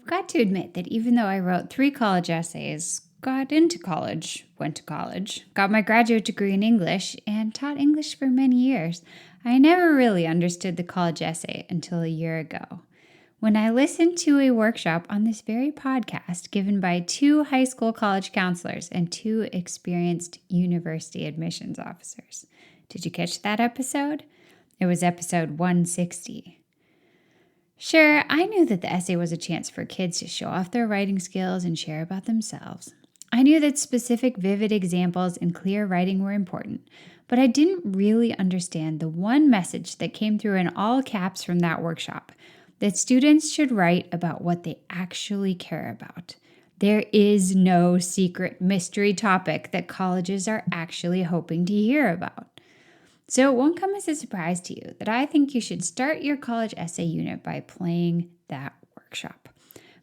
I've got to admit that even though I wrote 3 college essays, got into college, went to college, got my graduate degree in English, and taught English for many years, I never really understood the college essay until a year ago, when I listened to a workshop on this very podcast given by 2 high school college counselors and 2 experienced university admissions officers. Did you catch that episode? It was episode 160. Sure, I knew that the essay was a chance for kids to show off their writing skills and share about themselves. I knew that specific, vivid examples and clear writing were important, but I didn't really understand the one message that came through in all caps from that workshop, that students should write about what they actually care about. There is no secret mystery topic that colleges are actually hoping to hear about. So it won't come as a surprise to you that I think you should start your college essay unit by playing that workshop.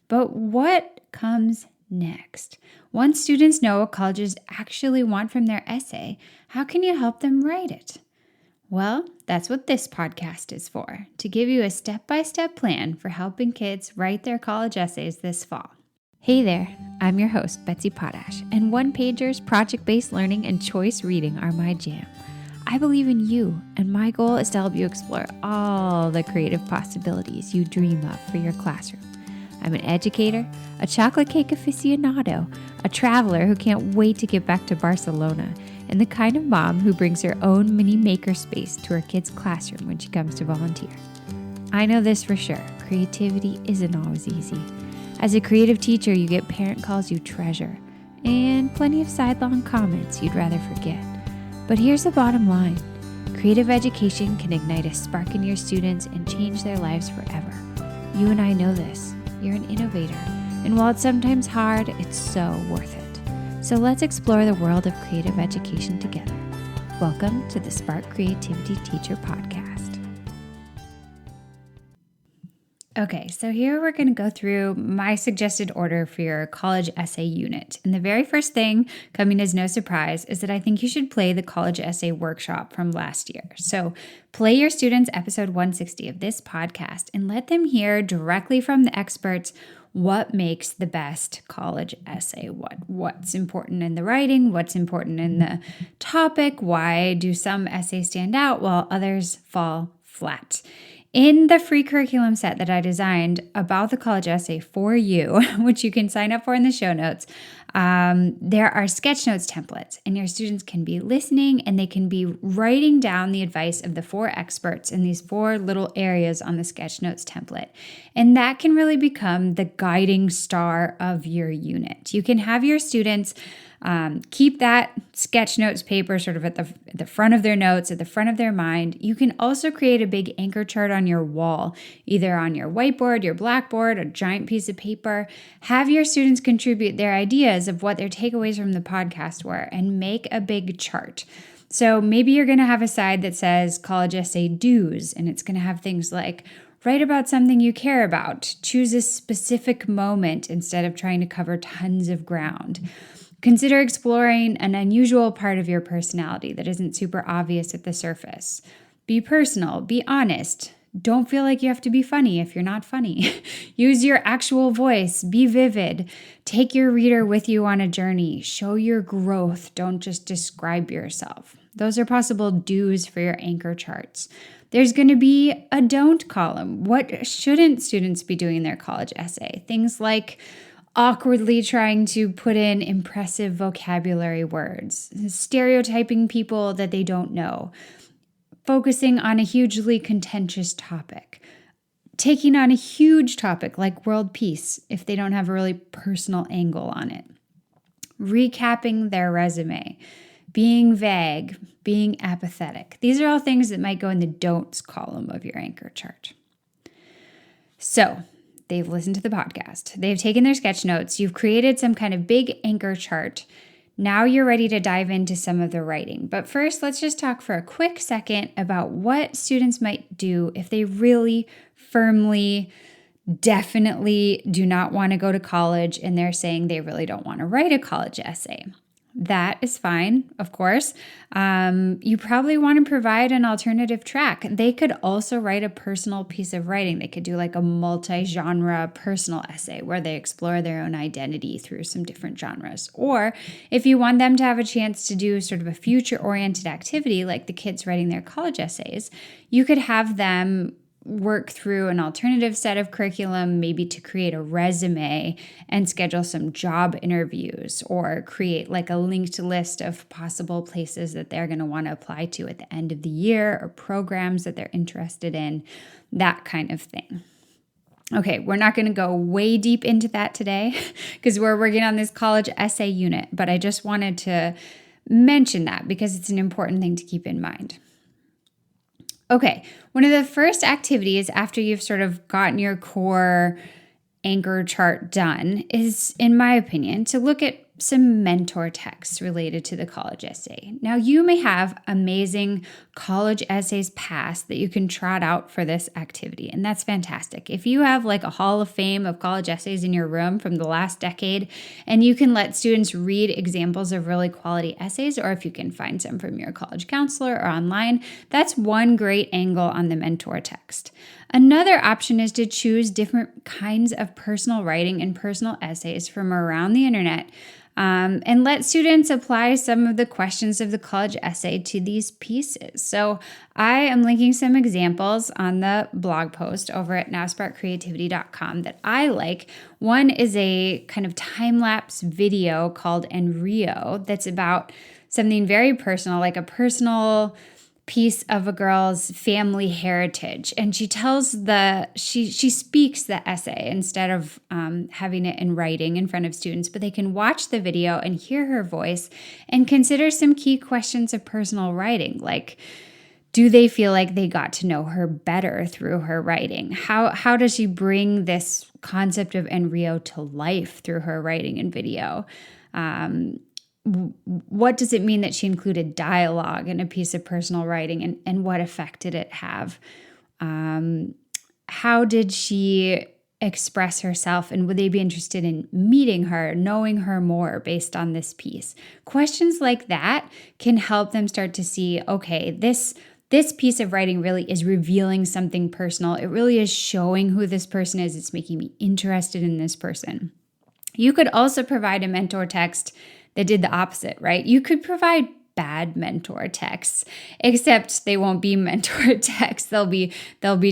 But what comes next? Once students know what colleges actually want from their essay, how can you help them write it? Well, that's what this podcast is for, to give you a step-by-step plan for helping kids write their college essays this fall. Hey there, I'm your host, Betsy Potash, and one-pagers, project-based learning, and choice reading are my jam. I believe in you, and my goal is to help you explore all the creative possibilities you dream of for your classroom. I'm an educator, a chocolate cake aficionado, a traveler who can't wait to get back to Barcelona, and the kind of mom who brings her own mini makerspace to her kid's classroom when she comes to volunteer. I know this for sure, creativity isn't always easy. As a creative teacher, you get parent calls you treasure, and plenty of sidelong comments you'd rather forget. But here's the bottom line. Creative education can ignite a spark in your students and change their lives forever. You and I know this. You're an innovator. And while it's sometimes hard, it's so worth it. So let's explore the world of creative education together. Welcome to the Spark Creativity Teacher Podcast. Okay, so here we're going to go through my suggested order for your college essay unit. And the very first thing, coming as no surprise, is that I think you should play the college essay workshop from last year. So play your students episode 160 of this podcast and let them hear directly from the experts what makes the best college essay, what's important in the writing, what's important in the topic, why do some essays stand out while others fall flat. In the free curriculum set that I designed about the college essay for you, which you can sign up for in the show notes, there are sketch notes templates, and your students can be listening and they can be writing down the advice of the 4 experts in these 4 little areas on the sketch notes template. And that can really become the guiding star of your unit. You can have your students keep that sketch notes paper sort of at the front of their notes, at the front of their mind. You can also create a big anchor chart on your wall, either on your whiteboard, your blackboard, a giant piece of paper. Have your students contribute their ideas of what their takeaways from the podcast were and make a big chart. So maybe you're going to have a side that says college essay do's, and it's going to have things like write about something you care about, choose a specific moment instead of trying to cover tons of ground. Consider exploring an unusual part of your personality that isn't super obvious at the surface. Be personal, be honest. Don't feel like you have to be funny if you're not funny. Use your actual voice, be vivid. Take your reader with you on a journey. Show your growth, don't just describe yourself. Those are possible do's for your anchor charts. There's going to be a don't column. What shouldn't students be doing in their college essay? Things like awkwardly trying to put in impressive vocabulary words, stereotyping people that they don't know, focusing on a hugely contentious topic, taking on a huge topic like world peace if they don't have a really personal angle on it, recapping their resume, being vague, being apathetic. These are all things that might go in the don'ts column of your anchor chart. So, they've listened to the podcast. They've taken their sketch notes. You've created some kind of big anchor chart. Now you're ready to dive into some of the writing. But first, let's just talk for a quick second about what students might do if they really firmly, definitely do not want to go to college and they're saying they really don't want to write a college essay. That is fine, of course. You probably want to provide an alternative track. They could also write a personal piece of writing. They could do like a multi-genre personal essay where they explore their own identity through some different genres. Or if you want them to have a chance to do sort of a future-oriented activity like the kids writing their college essays, you could have them work through an alternative set of curriculum, maybe to create a resume and schedule some job interviews, or create like a linked list of possible places that they're going to want to apply to at the end of the year, or programs that they're interested in, that kind of thing. Okay, we're not going to go way deep into that today because we're working on this college essay unit, but I just wanted to mention that because it's an important thing to keep in mind. Okay, one of the first activities after you've sort of gotten your core anchor chart done is, in my opinion, to look at some mentor texts related to the college essay. Now, you may have amazing college essays past that you can trot out for this activity, and that's fantastic. If you have like a hall of fame of college essays in your room from the last decade, and you can let students read examples of really quality essays, or if you can find some from your college counselor or online, that's one great angle on the mentor text. Another option is to choose different kinds of personal writing and personal essays from around the internet, and let students apply some of the questions of the college essay to these pieces. So I am linking some examples on the blog post over at nowsparkcreativity.com that I like. One is a kind of time-lapse video called Enrich that's about something very personal, like a personal piece of a girl's family heritage, and she speaks the essay instead of having it in writing in front of students, but they can watch the video and hear her voice and consider some key questions of personal writing, like, do they feel like they got to know her better through her writing? How does she bring this concept of Enrich to life through her writing and video? What does it mean that she included dialogue in a piece of personal writing, and what effect did it have? How did she express herself, and would they be interested in meeting her, knowing her more based on this piece? Questions like that can help them start to see, okay, this piece of writing really is revealing something personal. It really is showing who this person is. It's making me interested in this person. You could also provide a mentor text that did the opposite, right? You could provide bad mentor texts, except they won't be mentor texts. They'll be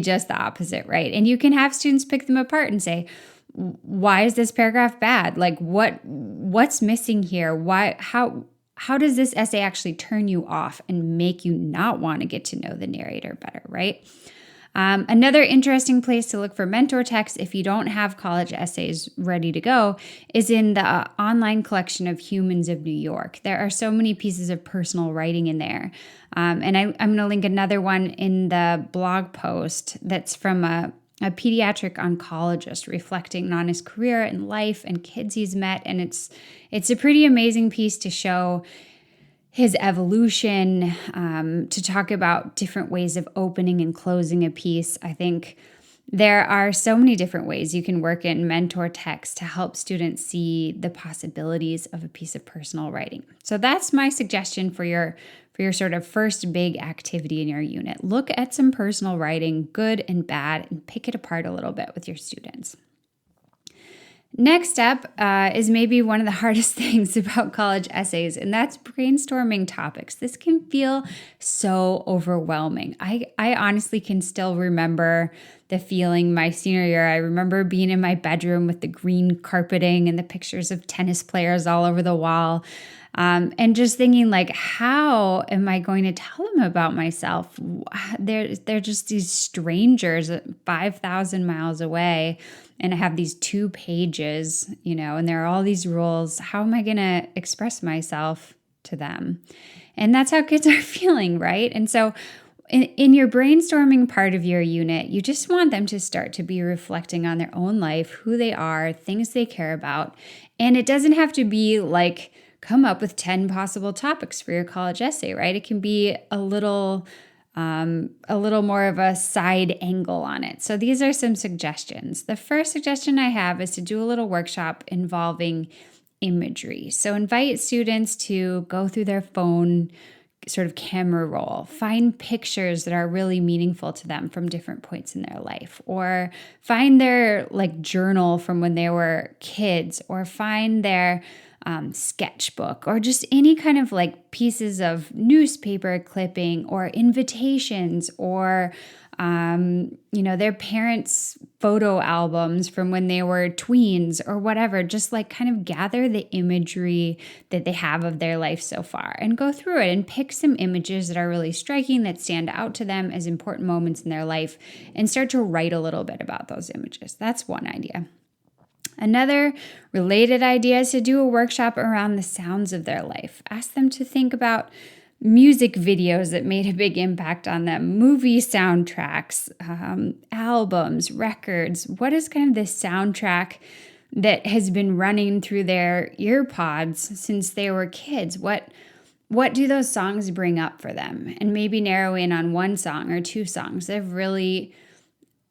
just the opposite, right? And you can have students pick them apart and say, why is this paragraph bad? Like what's missing here? How does this essay actually turn you off and make you not want to get to know the narrator better, right? Another interesting place to look for mentor texts if you don't have college essays ready to go is in the online collection of Humans of New York. There are so many pieces of personal writing in there. And I'm going to link another one in the blog post that's from a pediatric oncologist reflecting on his career and life and kids he's met. And it's a pretty amazing piece to show his evolution, to talk about different ways of opening and closing a piece. I think there are so many different ways you can work in mentor text to help students see the possibilities of a piece of personal writing. So that's my suggestion for your sort of first big activity in your unit. Look at some personal writing, good and bad, and pick it apart a little bit with your students. Next up is maybe one of the hardest things about college essays, and that's brainstorming topics. This can feel so overwhelming. I honestly can still remember the feeling my senior year. I remember being in my bedroom with the green carpeting and the pictures of tennis players all over the wall, and just thinking, like, how am I going to tell them about myself? They're just these strangers 5,000 miles away. And I have these 2 pages, and there are all these rules. How am I going to express myself to them? And that's how kids are feeling, right? And so in your brainstorming part of your unit, you just want them to start to be reflecting on their own life, who they are, things they care about. And it doesn't have to be like, come up with 10 possible topics for your college essay, right? It can be a little more of a side angle on it. So these are some suggestions. The first suggestion I have is to do a little workshop involving imagery. So invite students to go through their phone sort of camera roll, find pictures that are really meaningful to them from different points in their life, or find their like journal from when they were kids, or find their sketchbook, or just any kind of like pieces of newspaper clipping or invitations, or their parents' photo albums from when they were tweens or whatever. Just like kind of gather the imagery that they have of their life so far and go through it and pick some images that are really striking, that stand out to them as important moments in their life, and start to write a little bit about those images. That's one idea. Another related idea is to do a workshop around the sounds of their life. Ask them to think about music videos that made a big impact on them, movie soundtracks, albums, records. What is kind of the soundtrack that has been running through their ear pods since they were kids? What do those songs bring up for them? And maybe narrow in on one song or two songs that have really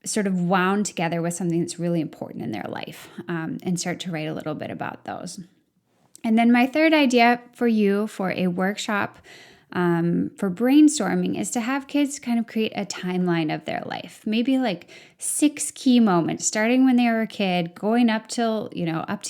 sort of wound together with something that's really important in their life, and start to write a little bit about those. And then my third idea for you for a workshop for brainstorming is to have kids kind of create a timeline of their life, maybe like 6 key moments, starting when they were a kid, going up to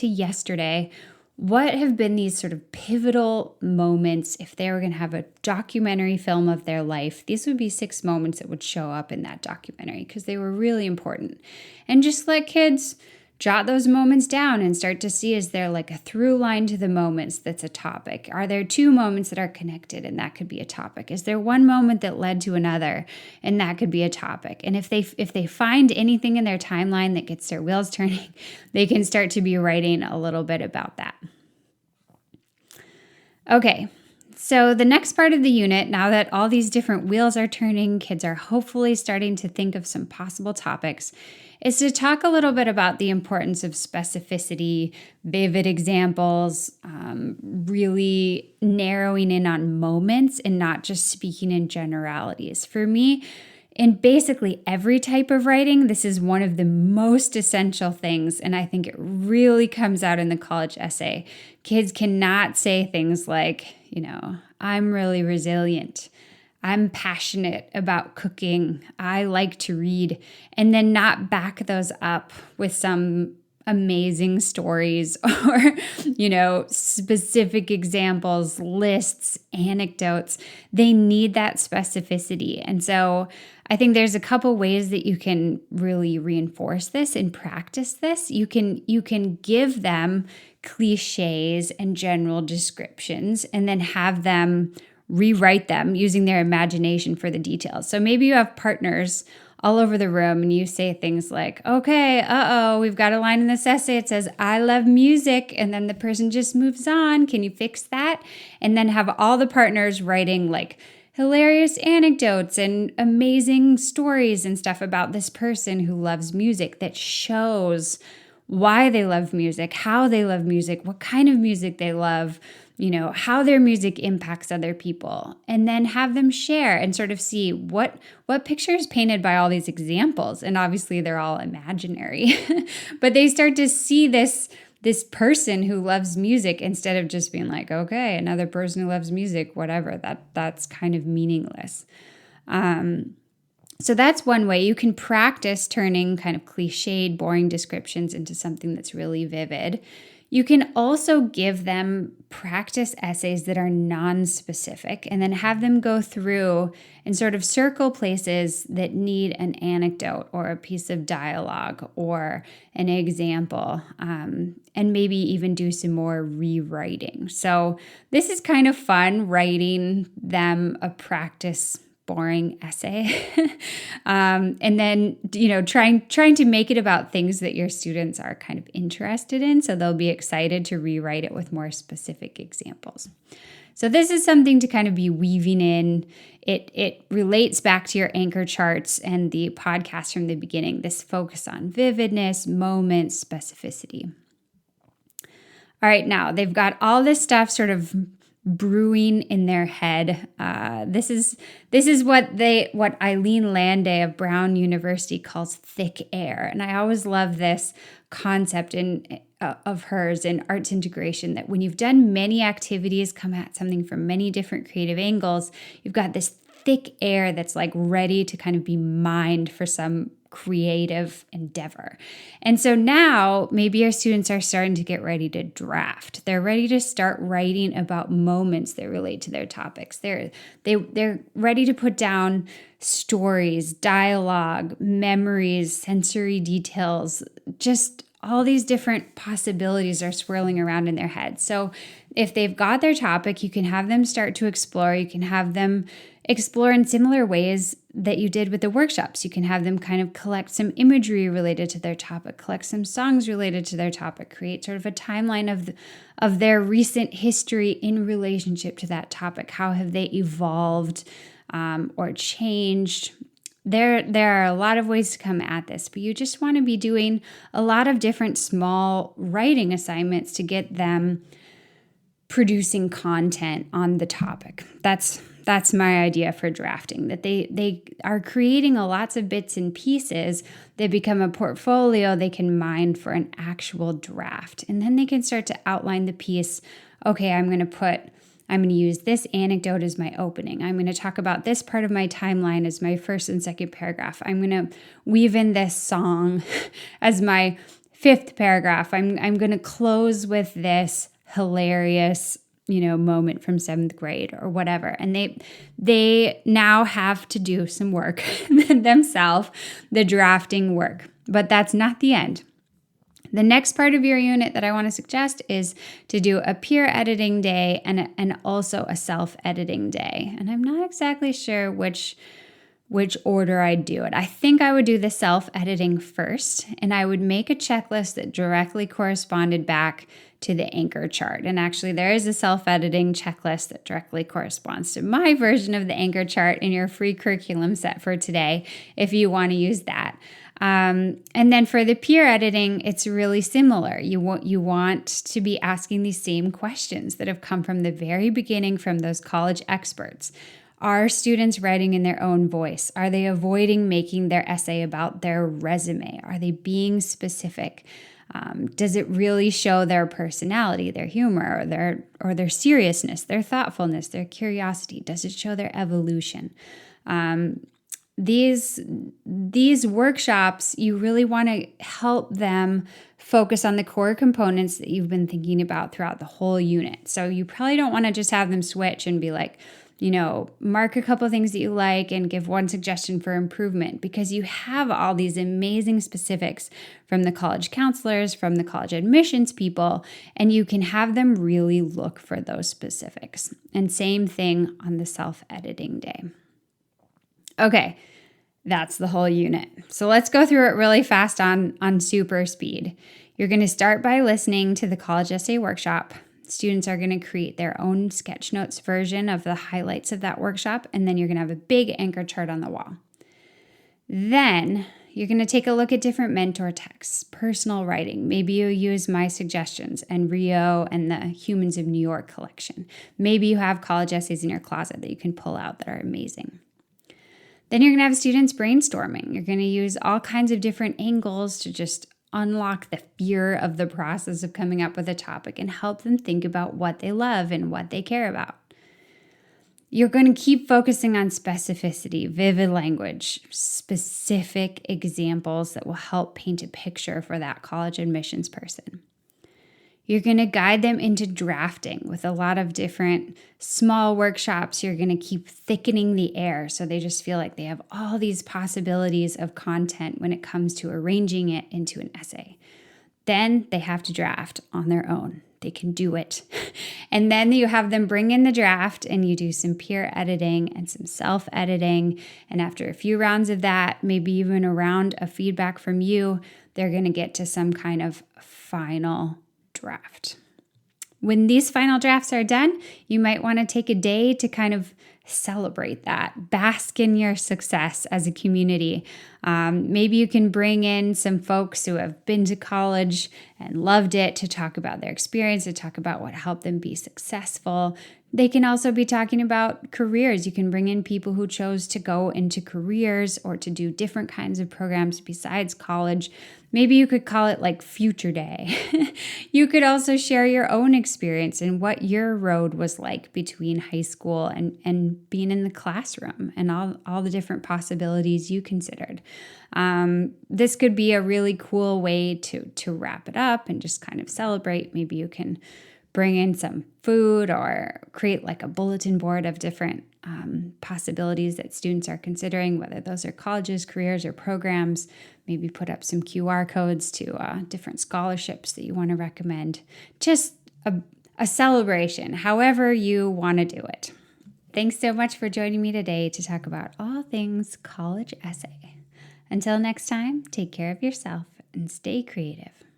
yesterday. What have been these sort of pivotal moments? If they were going to have a documentary film of their life, these would be 6 moments that would show up in that documentary because they were really important. And just let kids jot those moments down and start to see, is there like a through line to the moments that's a topic? Are there 2 moments that are connected and that could be a topic? Is there one moment that led to another and that could be a topic? And if they find anything in their timeline that gets their wheels turning, they can start to be writing a little bit about that. Okay, so the next part of the unit, now that all these different wheels are turning, kids are hopefully starting to think of some possible topics, is to talk a little bit about the importance of specificity, vivid examples, really narrowing in on moments and not just speaking in generalities. For me, in basically every type of writing, this is one of the most essential things, and I think it really comes out in the college essay. Kids cannot say things like, I'm really resilient, I'm passionate about cooking, I like to read, and then not back those up with some amazing stories or, specific examples, lists, anecdotes. They need that specificity. And so I think there's a couple ways that you can really reinforce this and practice this. You can give them clichés and general descriptions and then have them rewrite them using their imagination for the details. So maybe you have partners all over the room and you say things like, okay, we've got a line in this essay. It says, I love music. And then the person just moves on. Can you fix that? And then have all the partners writing like hilarious anecdotes and amazing stories and stuff about this person who loves music that shows why they love music, how they love music, what kind of music they love, how their music impacts other people, and then have them share and sort of see what picture is painted by all these examples. And obviously they're all imaginary, but they start to see this person who loves music instead of just being like, okay, another person who loves music, whatever, that's kind of meaningless. So that's one way you can practice turning kind of cliched, boring descriptions into something that's really vivid. You can also give them practice essays that are non-specific and then have them go through and sort of circle places that need an anecdote or a piece of dialogue or an example, and maybe even do some more rewriting. So this is kind of fun, writing them a practice boring essay and then trying to make it about things that your students are kind of interested in, so they'll be excited to rewrite it with more specific examples. So this is something to kind of be weaving in. It relates back to your anchor charts and the podcast from the beginning, this focus on vividness, moments, specificity. All right, now they've got all this stuff sort of brewing in their head. This is what Eileen Landay of Brown University calls thick air, and I always love this concept of hers in arts integration, that when you've done many activities, come at something from many different creative angles, you've got this thick air that's like ready to kind of be mined for some creative endeavor. And so now maybe our students are starting to get ready to draft. They're ready to start writing about moments that relate to their topics. They're ready to put down stories, dialogue, memories, sensory details, just all these different possibilities are swirling around in their head. So if they've got their topic, you can have them start to explore. You can have them explore in similar ways that you did with the workshops. You can have them kind of collect some imagery related to their topic, collect some songs related to their topic, create sort of a timeline of their recent history in relationship to that topic. How have they evolved or changed? There are a lot of ways to come at this, but you just want to be doing a lot of different small writing assignments to get them producing content on the topic. That's my idea for drafting, that they are creating lots of bits and pieces that become a portfolio they can mine for an actual draft. And then they can start to outline the piece. Okay, I'm going to use this anecdote as my opening. I'm going to talk about this part of my timeline as my first and second paragraph. I'm going to weave in this song as my fifth paragraph. I'm going to close with this hilarious moment from 7th grade or whatever. And they now have to do some work themselves, the drafting work. But that's not the end. The next part of your unit that I want to suggest is to do a peer editing day and also a self-editing day. And I'm not exactly sure which order I'd do it. I think I would do the self-editing first, and I would make a checklist that directly corresponded back to the anchor chart. And actually, there is a self-editing checklist that directly corresponds to my version of the anchor chart in your free curriculum set for today, if you want to use that. And then for the peer editing, it's really similar. You want to be asking these same questions that have come from the very beginning from those college experts. Are students writing in their own voice? Are they avoiding making their essay about their resume? Are they being specific? Does it really show their personality, their humor, or their seriousness, their thoughtfulness, their curiosity? Does it show their evolution? These workshops, you really want to help them focus on the core components that you've been thinking about throughout the whole unit. So you probably don't want to just have them switch and be like, mark a couple of things that you like and give one suggestion for improvement, because you have all these amazing specifics from the college counselors, from the college admissions people, and you can have them really look for those specifics. And same thing on the self-editing day. Okay, that's the whole unit. So let's go through it really fast on super speed. You're going to start by listening to the college essay workshop. Students are going to create their own sketch notes version of the highlights of that workshop, and then you're going to have a big anchor chart on the wall. Then you're going to take a look at different mentor texts, personal writing. Maybe you use my suggestions and Rio and the Humans of New York collection. Maybe you have college essays in your closet that you can pull out that are amazing. Then you're going to have students brainstorming. You're going to use all kinds of different angles to just unlock the fear of the process of coming up with a topic and help them think about what they love and what they care about. You're going to keep focusing on specificity, vivid language, specific examples that will help paint a picture for that college admissions person. You're going to guide them into drafting with a lot of different small workshops. You're going to keep thickening the air so they just feel like they have all these possibilities of content when it comes to arranging it into an essay. Then they have to draft on their own. They can do it. And then you have them bring in the draft and you do some peer editing and some self-editing. And after a few rounds of that, maybe even a round of feedback from you, they're going to get to some kind of final draft. When these final drafts are done, you might want to take a day to kind of celebrate that, bask in your success as a community. Maybe you can bring in some folks who have been to college and loved it to talk about their experience, to talk about what helped them be successful. They can also be talking about careers. You can bring in people who chose to go into careers or to do different kinds of programs besides college. Maybe you could call it like Future Day. You could also share your own experience and what your road was like between high school and being in the classroom and all the different possibilities you considered. This could be a really cool way to wrap it up and just kind of celebrate. Maybe you can bring in some food or create like a bulletin board of different possibilities that students are considering, whether those are colleges, careers, or programs. Maybe put up some QR codes to different scholarships that you want to recommend. Just a celebration, however you want to do it. Thanks so much for joining me today to talk about all things college essay. Until next time, take care of yourself and stay creative.